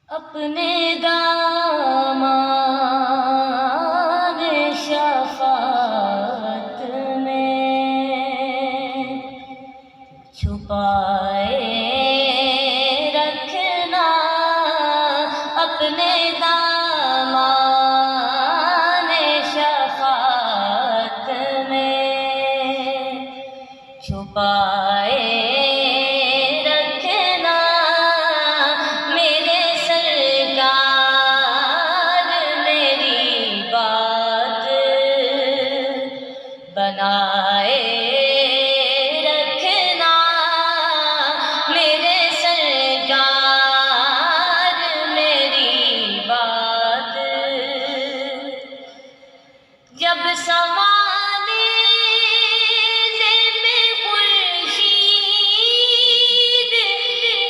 अपने दामन शफ़ाअत में छुपाए रखना, अपने दामन शफ़ाअत में छुपाए बनाए रखना, मेरे सरकार मेरी बात। जब समाने ज़ेबे खुर्शीद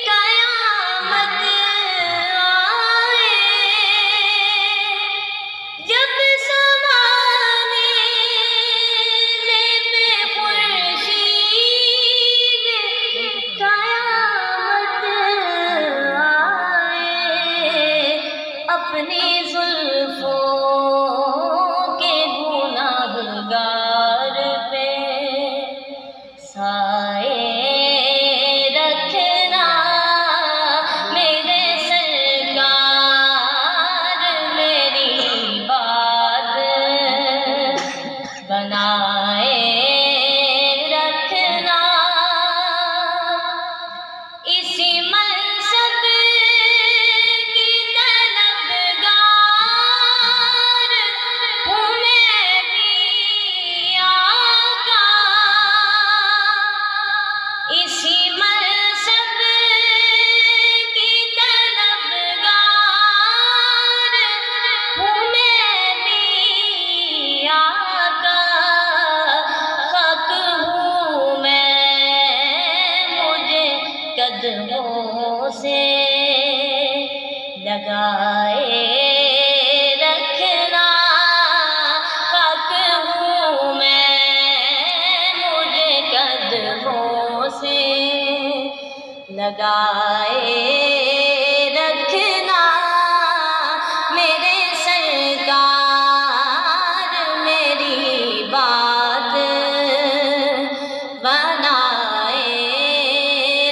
क़यामत आए, जब अपनी जुल्फ़ों के गुनाहगार पे साए रखना, मेरे सरकार मेरी बात बनाए रखना। इसी मनसब कदमों से लगाए रखना, हक हूँ मैं मुझे कदमों से लगाए रखना, मेरे सरकार मेरी बात बनाए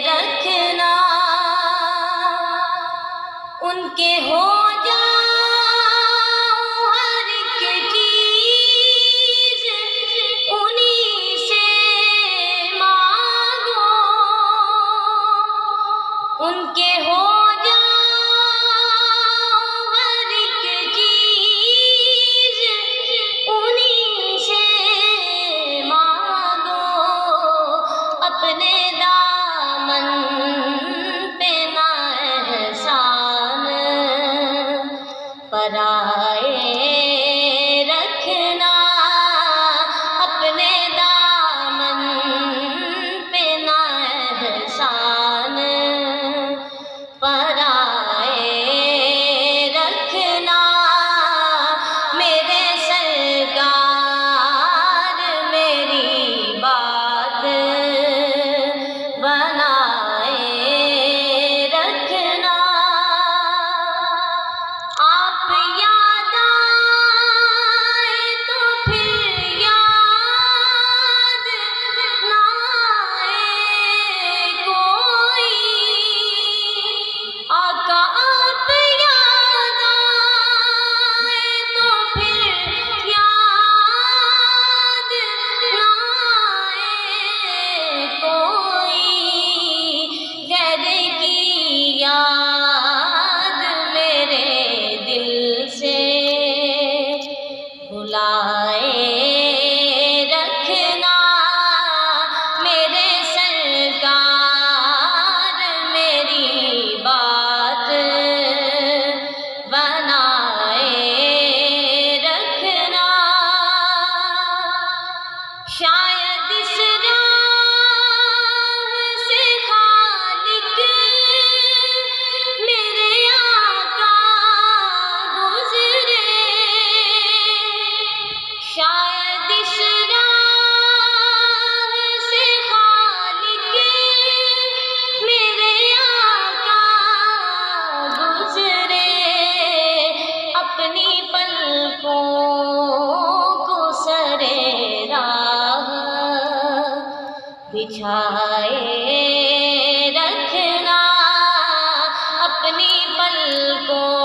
रखना। उनके हो जाऊं हर एक चीज़, उन्हीं से मांगो, उनके हो जाऊं हर एक चीज़, उन्हीं से मांगो, अपने दामन पराए रखना, अपने दामन पे ना एहसान पराए रखना, मेरे सरकार मेरी बात बनाए रखना। आप या को सरे राह बिछाए रखना, अपनी पलकों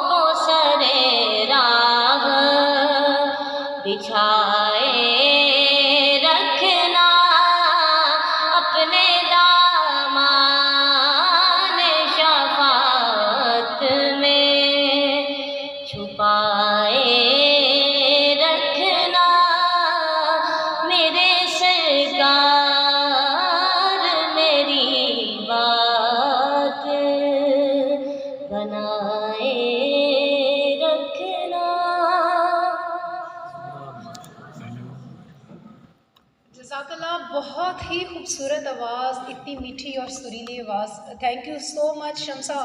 को सरे राह बिछाए रखना, अपने दामन शफ़ाअत में छुपाए रखना, मेरे सरकार मेरी बात बनाए रखना। जज़ाकल्लाह, बहुत ही खूबसूरत आवाज़, इतनी मीठी और सुरीली आवाज़। Thank you so much Shamsa.